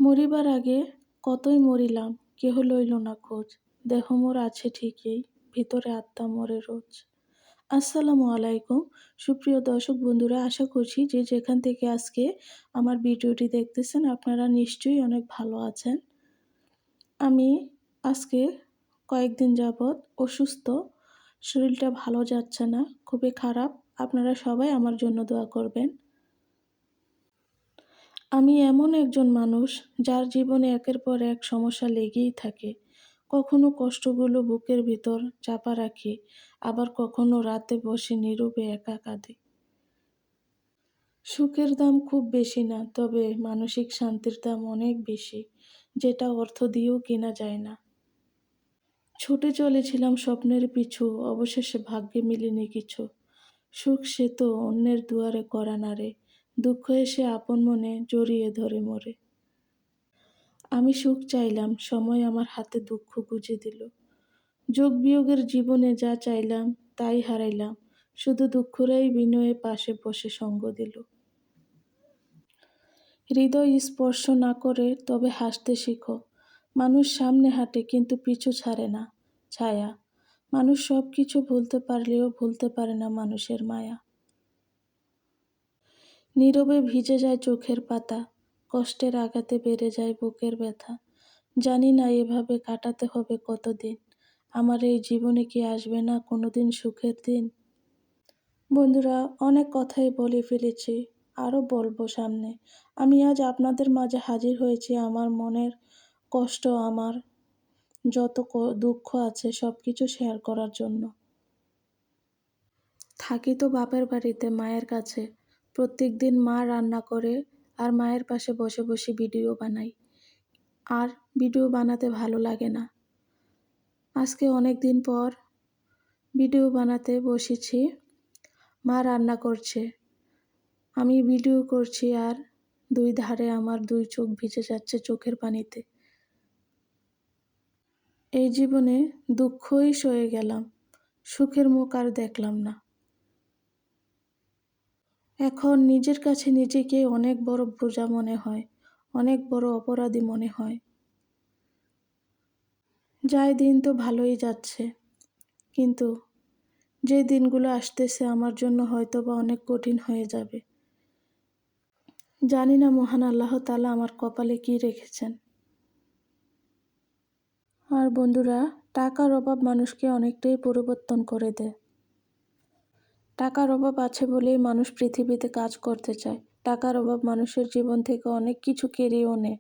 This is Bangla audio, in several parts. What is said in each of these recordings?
মরিবার আগে কতই মরিলাম, কেহ লইল না খোঁজ। দেহ মোর আছে ঠিকই, ভিতরে আত্মা মরে রোজ। আসসালামু আলাইকুম সুপ্রিয় দর্শক বন্ধুরা, আশা করছি যে যেখান থেকে আজকে আমার ভিডিওটি দেখতেছেন আপনারা নিশ্চয়ই অনেক ভালো আছেন। আমি আজকে কয়েকদিন যাবৎ অসুস্থ, শরীরটা ভালো যাচ্ছে না, খুবই খারাপ। আপনারা সবাই আমার জন্য দোয়া করবেন। আমি এমন একজন মানুষ যার জীবনে একের পর এক সমস্যা লেগেই থাকে। কখনো কষ্টগুলো বুকের ভিতর চাপা রাখি, আবার কখনো রাতে বসে নীরবে একা কাঁদি। সুখের দাম খুব বেশি না, তবে মানসিক শান্তির দাম অনেক বেশি, যেটা অর্থ দিয়েও কেনা যায় না। ছুটে চলেছিলাম স্বপ্নের পিছু, অবশেষে ভাগ্যে মিলেনি কিছু। সুখ সে তো অন্যের দুয়ারে করা নাড়ে, দুঃখ এসে আপন মনে জড়িয়ে ধরে মোরে। আমি সুখ চাইলাম, সময় আমার হাতে দুঃখ গুজে দিল। যোগ বিয়োগের জীবনে যা চাইলাম তাই হারাইলাম, শুধু দুঃখরাই বিনয়ে পাশে বসে সঙ্গ দিল। হৃদয় স্পর্শ না করে তবে হাসতে শিখো। মানুষ সামনে হাঁটে কিন্তু পিছু ছাড়ে না ছায়া। মানুষ সব কিছু ভুলতে পারলেও ভুলতে পারে না মানুষের মায়া। নীরবে ভিজে যায় চোখের পাতা, কষ্টের আঘাতে বেড়ে যায় বুকের ব্যথা। জানি না এভাবে কাটাতে হবে কতদিন, আমার এই জীবনে কি আসবে না কোনোদিন সুখের দিন। বন্ধুরা, অনেক কথাই বলে ফেলেছি, আরও বলবো সামনে। আমি আজ আপনাদের মাঝে হাজির হয়েছি আমার মনের কষ্ট, আমার যত দুঃখ আছে সব কিছু শেয়ার করার জন্য। থাকি তো বাপের বাড়িতে মায়ের কাছে, প্রত্যেক দিন মা রান্না করে আর মায়ের পাশে বসে বসে ভিডিও বানাই, আর ভিডিও বানাতে ভালো লাগে না। আজকে অনেক দিন পর ভিডিও বানাতে বসেছি। মা রান্না করছে, আমি ভিডিও করছি, আর দুই ধারে আমার দুই চোখ ভিজে যাচ্ছে চোখের পানিতে। এই জীবনে দুঃখই সয়ে গেলাম, সুখের মুখ আর দেখলাম না। এখন নিজের কাছে নিজেকে অনেক বড় বোঝা মনে হয়, অনেক বড় অপরাধী মনে হয়। যায় দিন তো ভালোই যাচ্ছে, কিন্তু যে দিনগুলো আসতেছে আমার জন্য হয়তোবা অনেক কঠিন হয়ে যাবে। জানি না মহান আল্লাহ তাআলা আমার কপালে কি রেখেছেন। আর বন্ধুরা, টাকার অভাব মানুষকে অনেকটাই পরিবর্তন করে দেয়। টাকার অভাব আছে বলেই মানুষ পৃথিবীতে কাজ করতে চায়। টাকার অভাব মানুষের জীবন থেকে অনেক কিছু কেড়েও নেয়।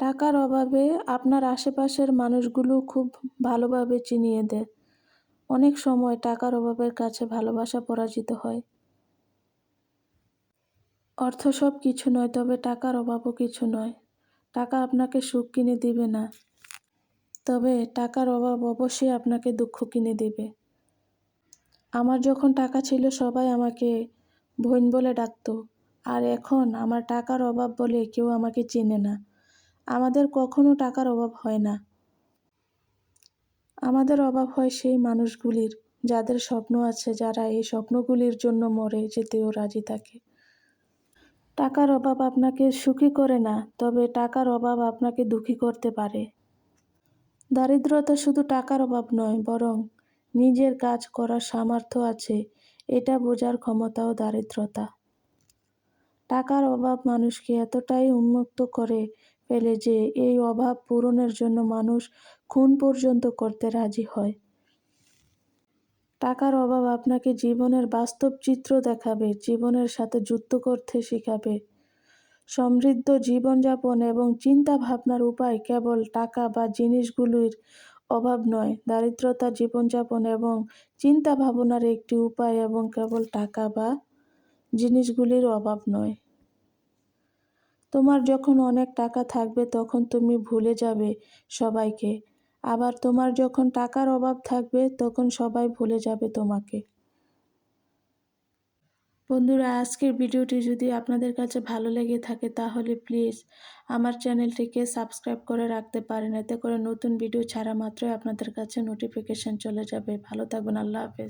টাকার অভাবে আপনার আশেপাশের মানুষগুলো খুব ভালোভাবে চিনিয়ে দেয়। অনেক সময় টাকার অভাবের কাছে ভালোবাসা পরাজিত হয়। অর্থ সব কিছু নয়, তবে টাকার অভাবও কিছু নয়। টাকা আপনাকে সুখ কিনে দিবে না, তবে টাকার অভাব অবশ্যই আপনাকে দুঃখ কিনে দিবে। আমার যখন টাকা ছিল সবাই আমাকে বোন বলে ডাকতো, আর এখন আমার টাকার অভাব বলে কেউ আমাকে চেনে না। আমাদের কখনো টাকার অভাব হয় না, আমাদের অভাব হয় সেই মানুষগুলির যাদের স্বপ্ন আছে, যারা এই স্বপ্নগুলির জন্য মরে যেতেও রাজি থাকে। টাকার অভাব আপনাকে সুখী করে না, তবে টাকার অভাব আপনাকে দুঃখী করতে পারে। দারিদ্রতা শুধু টাকার অভাব নয়, বরং নিজের কাজ করার সামর্থ্য আছে এটা বোঝার ক্ষমতাও দারিদ্রতা। টাকার অভাব মানুষকে এতটাই উন্মুক্ত করে ফেলে যে এই অভাব পূরণের জন্য মানুষ খুন পর্যন্ত করতে রাজি হয়। টাকার অভাব আপনাকে জীবনের বাস্তব চিত্র দেখাবে, জীবনের সাথে যুদ্ধ করতে শেখাবে। সমৃদ্ধ জীবনযাপন এবং চিন্তা ভাবনার উপায় কেবল টাকা বা জিনিসগুলির অভাব নয়। দারিদ্রতা জীবনযাপন এবং চিন্তা ভাবনার একটি উপায় এবং কেবল টাকা বা জিনিসগুলির অভাব নয়। তোমার যখন অনেক টাকা থাকবে তখন তুমি ভুলে যাবে সবাইকে, আবার তোমার যখন টাকার অভাব থাকবে তখন সবাই ভুলে যাবে তোমাকে। বন্ধুরা, আজকের ভিডিওটি যদি আপনাদের কাছে ভালো লেগে থাকে তাহলে প্লিজ আমার চ্যানেলটিকে সাবস্ক্রাইব করে রাখতে পারেন, এতে করে নতুন ভিডিও ছাড়া মাত্রই আপনাদের কাছে নোটিফিকেশন চলে যাবে। ভালো থাকবেন, আল্লাহ হাফেজ।